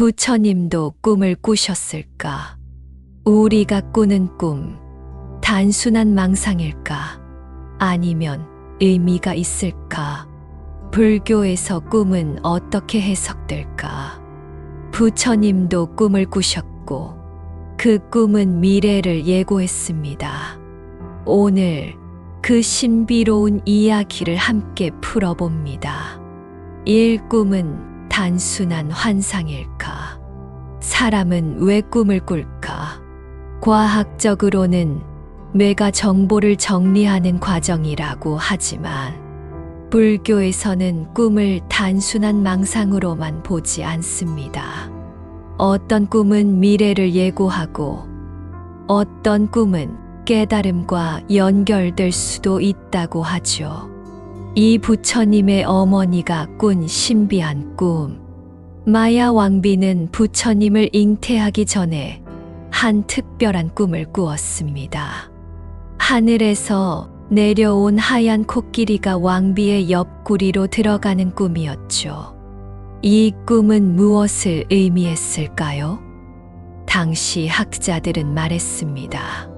부처님도 꿈을 꾸셨을까? 우리가 꾸는 꿈, 단순한 망상일까? 아니면 의미가 있을까? 불교에서 꿈은 어떻게 해석될까? 부처님도 꿈을 꾸셨고, 그 꿈은 미래를 예고했습니다. 오늘 그 신비로운 이야기를 함께 풀어봅니다. 1. 꿈은 단순한 환상일까? 사람은 왜 꿈을 꿀까? 과학적으로는 뇌가 정보를 정리하는 과정이라고 하지만 불교에서는 꿈을 단순한 망상으로만 보지 않습니다. 어떤 꿈은 미래를 예고하고 어떤 꿈은 깨달음과 연결될 수도 있다고 하죠. 이 부처님의 어머니가 꾼 신비한 꿈. 마야 왕비는 부처님을 잉태하기 전에 한 특별한 꿈을 꾸었습니다. 하늘에서 내려온 하얀 코끼리가 왕비의 옆구리로 들어가는 꿈이었죠. 이 꿈은 무엇을 의미했을까요? 당시 학자들은 말했습니다.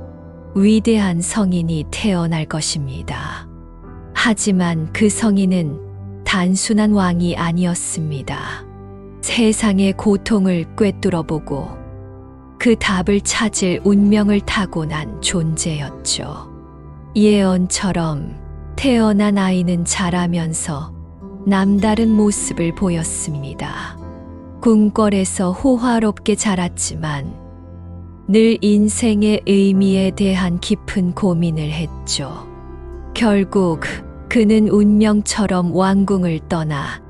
위대한 성인이 태어날 것입니다. 하지만 그 성인은 단순한 왕이 아니었습니다. 세상의 고통을 꿰뚫어보고 그 답을 찾을 운명을 타고난 존재였죠. 예언처럼 태어난 아이는 자라면서 남다른 모습을 보였습니다. 궁궐에서 호화롭게 자랐지만 늘 인생의 의미에 대한 깊은 고민을 했죠. 결국 그는 운명처럼 왕궁을 떠나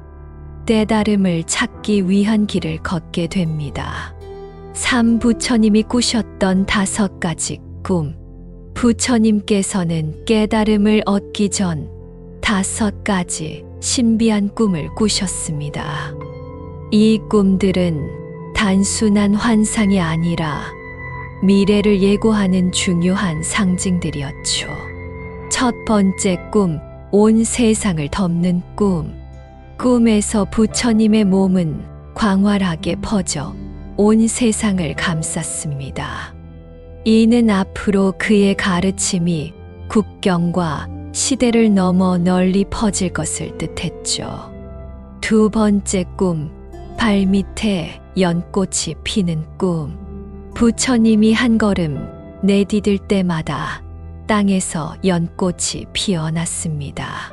깨달음을 찾기 위한 길을 걷게 됩니다. 3. 부처님이 꾸셨던 5가지 꿈. 부처님께서는 깨달음을 얻기 전 5가지 신비한 꿈을 꾸셨습니다. 이 꿈들은 단순한 환상이 아니라 미래를 예고하는 중요한 상징들이었죠. 첫 번째 꿈, 온 세상을 덮는 꿈. 꿈에서 부처님의 몸은 광활하게 퍼져 온 세상을 감쌌습니다. 이는 앞으로 그의 가르침이 국경과 시대를 넘어 널리 퍼질 것을 뜻했죠. 두 번째 꿈, 발밑에 연꽃이 피는 꿈. 부처님이 한 걸음 내디딜 때마다 땅에서 연꽃이 피어났습니다.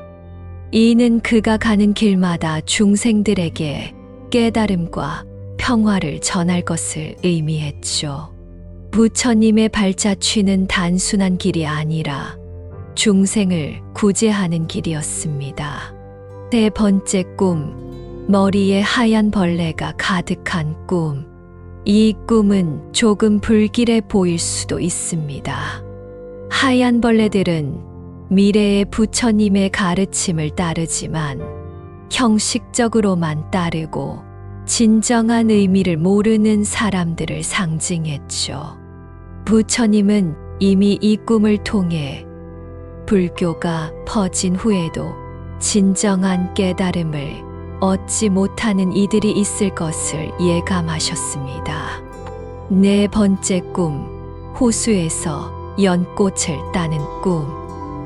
이는 그가 가는 길마다 중생들에게 깨달음과 평화를 전할 것을 의미했죠. 부처님의 발자취는 단순한 길이 아니라 중생을 구제하는 길이었습니다. 세 번째 꿈, 머리에 하얀 벌레가 가득한 꿈. 이 꿈은 조금 불길해 보일 수도 있습니다. 하얀 벌레들은 미래의 부처님의 가르침을 따르지만 형식적으로만 따르고 진정한 의미를 모르는 사람들을 상징했죠. 부처님은 이미 이 꿈을 통해 불교가 퍼진 후에도 진정한 깨달음을 얻지 못하는 이들이 있을 것을 예감하셨습니다. 네 번째 꿈, 호수에서 연꽃을 따는 꿈.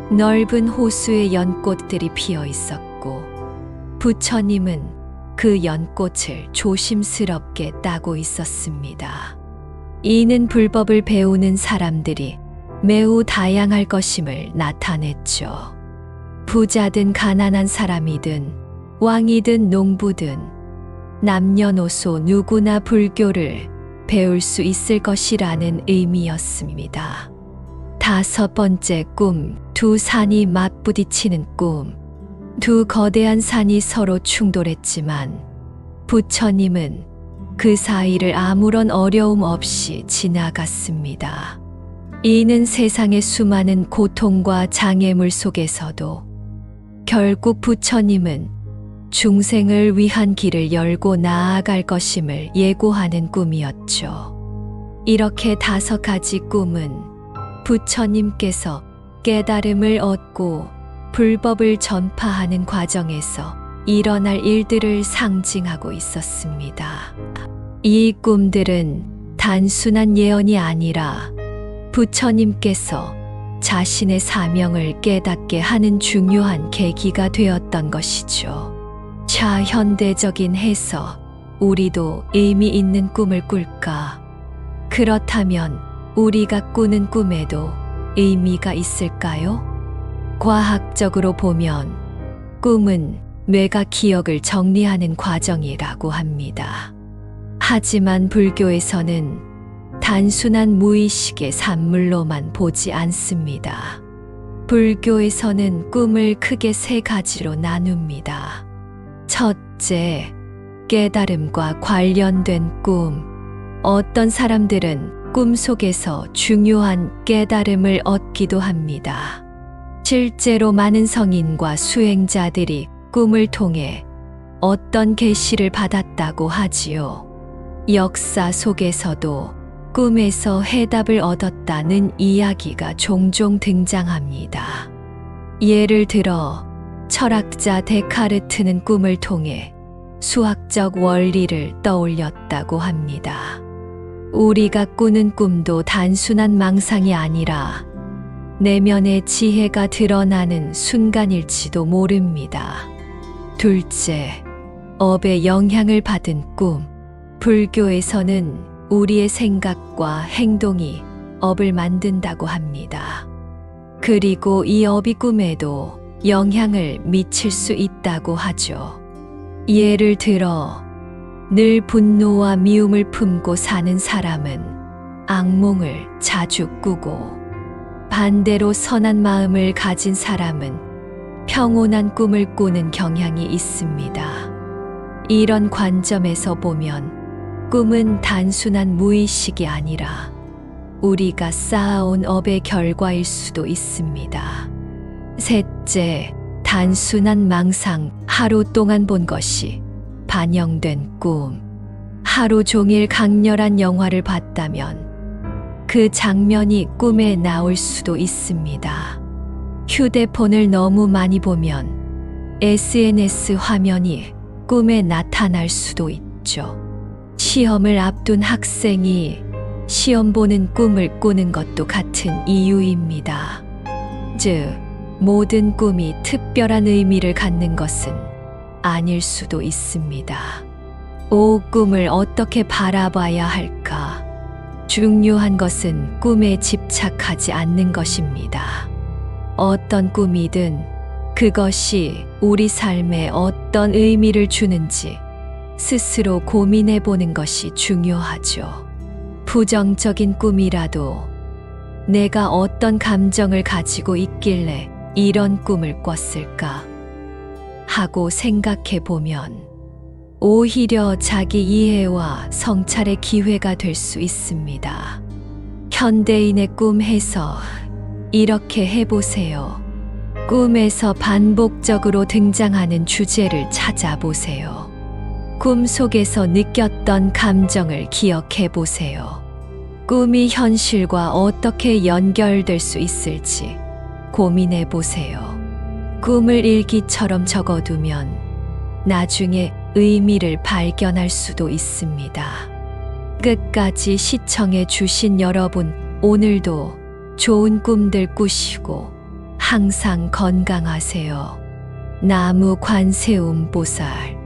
넓은 호수에 연꽃들이 피어 있었고 부처님은 그 연꽃을 조심스럽게 따고 있었습니다. 이는 불법을 배우는 사람들이 매우 다양할 것임을 나타냈죠. 부자든 가난한 사람이든 왕이든 농부든 남녀노소 누구나 불교를 배울 수 있을 것이라는 의미였습니다. 다섯 번째 꿈, 두 산이 맞부딪히는 꿈. 두 거대한 산이 서로 충돌했지만 부처님은 그 사이를 아무런 어려움 없이 지나갔습니다. 이는 세상의 수많은 고통과 장애물 속에서도 결국 부처님은 중생을 위한 길을 열고 나아갈 것임을 예고하는 꿈이었죠. 이렇게 5가지 꿈은 부처님께서 깨달음을 얻고 불법을 전파하는 과정에서 일어날 일들을 상징하고 있었습니다. 이 꿈들은 단순한 예언이 아니라 부처님께서 자신의 사명을 깨닫게 하는 중요한 계기가 되었던 것이죠. 자, 현대적인 해서 우리도 의미 있는 꿈을 꿀까? 그렇다면 우리가 꾸는 꿈에도 의미가 있을까요? 과학적으로 보면 꿈은 뇌가 기억을 정리하는 과정이라고 합니다. 하지만 불교에서는 단순한 무의식의 산물로만 보지 않습니다. 불교에서는 꿈을 크게 세 가지로 나눕니다. 첫째, 깨달음과 관련된 꿈. 어떤 사람들은 꿈 속에서 중요한 깨달음을 얻기도 합니다. 실제로 많은 성인과 수행자들이 꿈을 통해 어떤 계시를 받았다고 하지요. 역사 속에서도 꿈에서 해답을 얻었다는 이야기가 종종 등장합니다. 예를 들어 철학자 데카르트는 꿈을 통해 수학적 원리를 떠올렸다고 합니다. 우리가 꾸는 꿈도 단순한 망상이 아니라 내면의 지혜가 드러나는 순간일지도 모릅니다. 둘째, 업의 영향을 받은 꿈. 불교에서는 우리의 생각과 행동이 업을 만든다고 합니다. 그리고 이 업이 꿈에도 영향을 미칠 수 있다고 하죠. 예를 들어 늘 분노와 미움을 품고 사는 사람은 악몽을 자주 꾸고, 반대로 선한 마음을 가진 사람은 평온한 꿈을 꾸는 경향이 있습니다. 이런 관점에서 보면 꿈은 단순한 무의식이 아니라 우리가 쌓아온 업의 결과일 수도 있습니다. 셋째, 단순한 망상. 하루 동안 본 것이 반영된 꿈. 하루 종일 강렬한 영화를 봤다면 그 장면이 꿈에 나올 수도 있습니다. 휴대폰을 너무 많이 보면 SNS 화면이 꿈에 나타날 수도 있죠. 시험을 앞둔 학생이 시험 보는 꿈을 꾸는 것도 같은 이유입니다. 즉, 모든 꿈이 특별한 의미를 갖는 것은 아닐 수도 있습니다. 꿈을 어떻게 바라봐야 할까? 중요한 것은 꿈에 집착하지 않는 것입니다. 어떤 꿈이든 그것이 우리 삶에 어떤 의미를 주는지 스스로 고민해 보는 것이 중요하죠. 부정적인 꿈이라도 내가 어떤 감정을 가지고 있길래 이런 꿈을 꿨을까 하고 생각해 보면 오히려 자기 이해와 성찰의 기회가 될 수 있습니다. 현대인의 꿈 해석, 이렇게 해보세요. 꿈에서 반복적으로 등장하는 주제를 찾아보세요. 꿈 속에서 느꼈던 감정을 기억해 보세요. 꿈이 현실과 어떻게 연결될 수 있을지 고민해 보세요. 꿈을 일기처럼 적어두면 나중에 의미를 발견할 수도 있습니다. 끝까지 시청해 주신 여러분, 오늘도 좋은 꿈들 꾸시고 항상 건강하세요. 나무 관세음 보살.